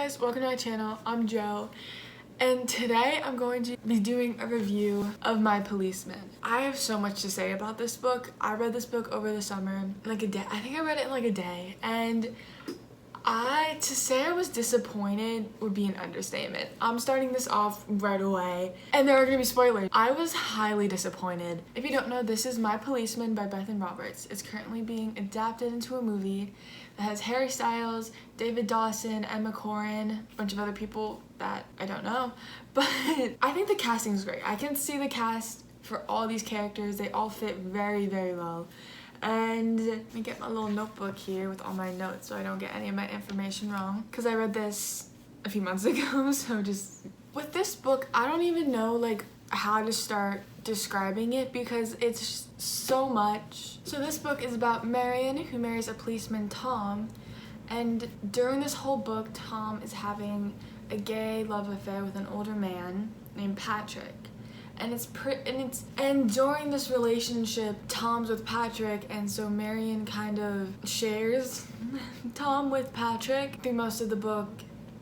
guys, welcome to my channel. I'm Joe, and today I'm going to be doing a review of My Policeman. I have so much to say about this book. I read this book over the summer in like a day. I think I read it in like a day, and to say I was disappointed would be an understatement. I'm starting this off right away, and there are going to be spoilers. I was highly disappointed. If you don't know, this is My Policeman by Bethan Roberts. It's currently being adapted into a movie that has Harry Styles, David Dawson, Emma Corrin, a bunch of other people that I don't know. But I think the casting is great. I can see the cast for all these characters. They all fit very, very well. And let me get my little notebook here with all my notes so I don't get any of my information wrong, because I read this a few months ago. So just with this book, I don't even know like how to start describing it because it's so much. So this book is about Marion, who marries a policeman, Tom, and during this whole book Tom is having a gay love affair with an older man named Patrick. And during this relationship, Tom's with Patrick, and so Marion kind of shares Tom with Patrick through most of the book,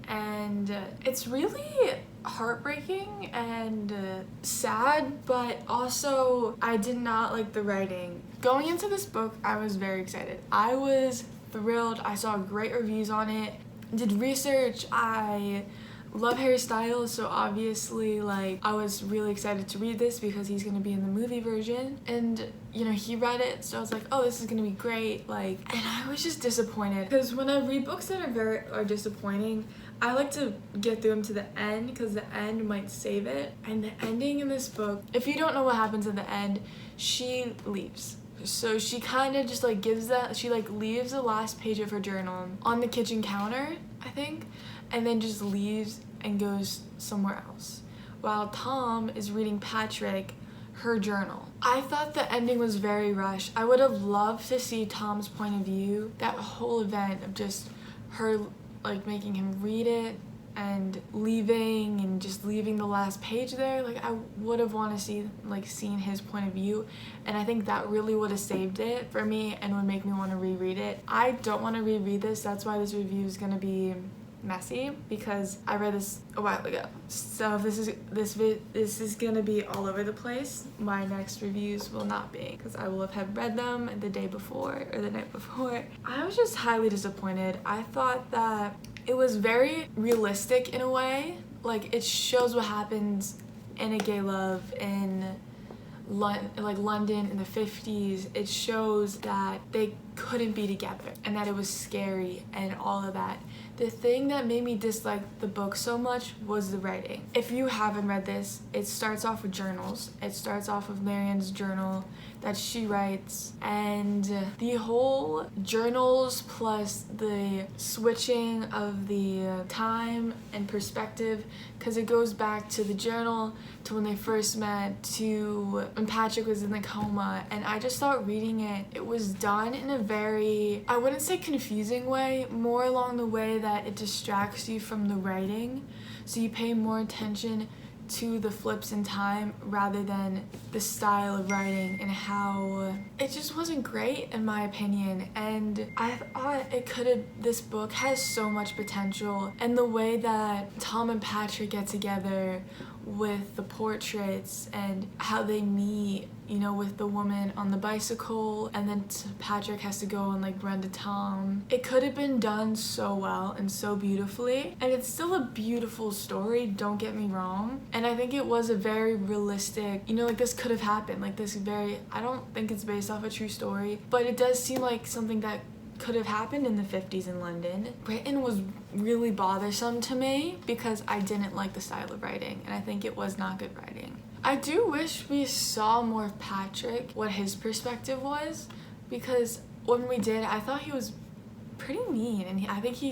and it's really heartbreaking and sad, but also I did not like the writing. Going into this book, I was very excited. I was thrilled. I saw great reviews on it, did research. I love Harry Styles, so obviously like I was really excited to read this because he's gonna be in the movie version, and you know, he read it, so I was like, oh, this is gonna be great. Like, and I was just disappointed because when I read books that are disappointing, I like to get through them to the end because the end might save it. And the ending in this book, if you don't know what happens at the end, she leaves. So she kind of just like leaves the last page of her journal on the kitchen counter, I think, and then just leaves and goes somewhere else, while Tom is reading Patrick her journal. I thought the ending was very rushed. I would have loved to see Tom's point of view, that whole event of just her like making him read it and leaving and just leaving the last page there. Like, I would have wanted to seen his point of view, and I think that really would have saved it for me and would make me want to reread it. I don't want to reread this. That's why this review is gonna be messy, because I read this a while ago, so this is gonna be all over the place. My next reviews will not be, because I will have read them the day before or the night before. I was just highly disappointed. I thought that it was very realistic in a way. Like, it shows what happens in a gay love in London in the 50s. It shows that they couldn't be together and that it was scary and all of that. The thing that made me dislike the book so much was the writing. If you haven't read this, it starts off with journals. It starts off with Marion's journal that she writes, and the whole journals plus the switching of the time and perspective, because it goes back to the journal, to when they first met, to when Patrick was in the coma. And I just thought reading it was done in a very, I wouldn't say confusing way, more along the way that it distracts you from the writing, so you pay more attention to the flips in time rather than the style of writing, and how it just wasn't great in my opinion. And I thought this book has so much potential, and the way that Tom and Patrick get together with the portraits and how they meet, you know, with the woman on the bicycle, and then Patrick has to go and like run to Tom. It could have been done so well and so beautifully, and it's still a beautiful story, don't get me wrong. And I think it was a very realistic, you know, like this could have happened, like this very, I don't think it's based off a true story, but it does seem like something that could have happened in the 50s in London. Britain was really bothersome to me because I didn't like the style of writing, and I think it was not good writing. I do wish we saw more of Patrick, what his perspective was, because when we did, I thought he was pretty mean, and I think he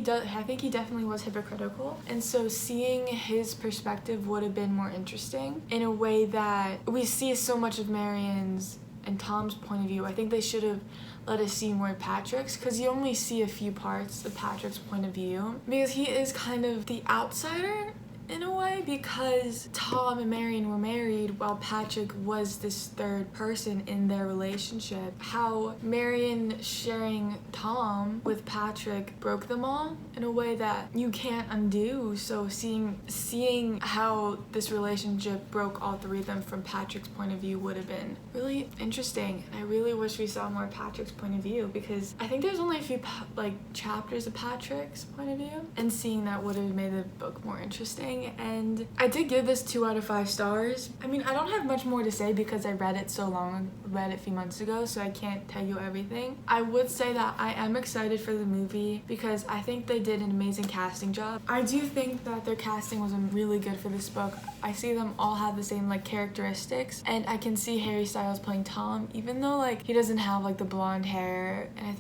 definitely was hypocritical, and so seeing his perspective would have been more interesting in a way that we see so much of Marion's and Tom's point of view. I think they should have let us see more Patrick's, because you only see a few parts of Patrick's point of view, because he is kind of the outsider in a way, because Tom and Marion were married while Patrick was this third person in their relationship. How Marion sharing Tom with Patrick broke them all in a way that you can't undo. So seeing how this relationship broke all three of them from Patrick's point of view would have been really interesting. And I really wish we saw more Patrick's point of view, because I think there's only a few chapters of Patrick's point of view, and seeing that would have made the book more interesting. And I did give this 2 out of 5 stars. I mean, I don't have much more to say because I read it a few months ago, so I can't tell you everything. I would say that I am excited for the movie because I think they did an amazing casting job. I do think that their casting was really good for this book. I see them all have the same characteristics, and I can see Harry Styles playing Tom, even though he doesn't have the blonde hair, and I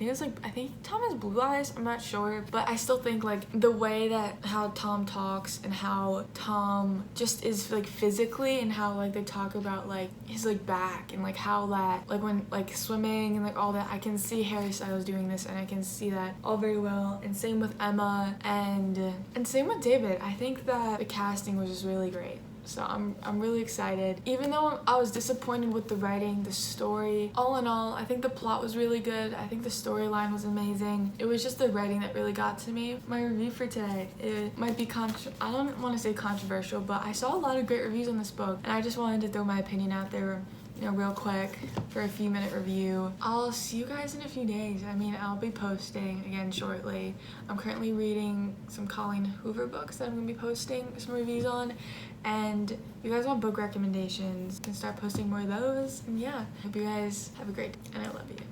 think Tom has blue eyes, I'm not sure, but I still think the way that how Tom talks and how Tom just is physically, and how they talk about his back, and how that when swimming and all that, I can see Harry Styles doing this, and I can see that all very well. And same with Emma, and same with David. I think that the casting was just really great. So I'm really excited. Even though I was disappointed with the writing, the story, all in all, I think the plot was really good. I think the storyline was amazing. It was just the writing that really got to me. My review for today, it might be I don't want to say controversial, but I saw a lot of great reviews on this book, and I just wanted to throw my opinion out there, real quick for a few minute review. I'll see you guys in a few days. I mean, I'll be posting again shortly. I'm currently reading some Colleen Hoover books that I'm gonna be posting some reviews on, and if you guys want book recommendations, I can start posting more of those. And yeah, hope you guys have a great day, and I love you.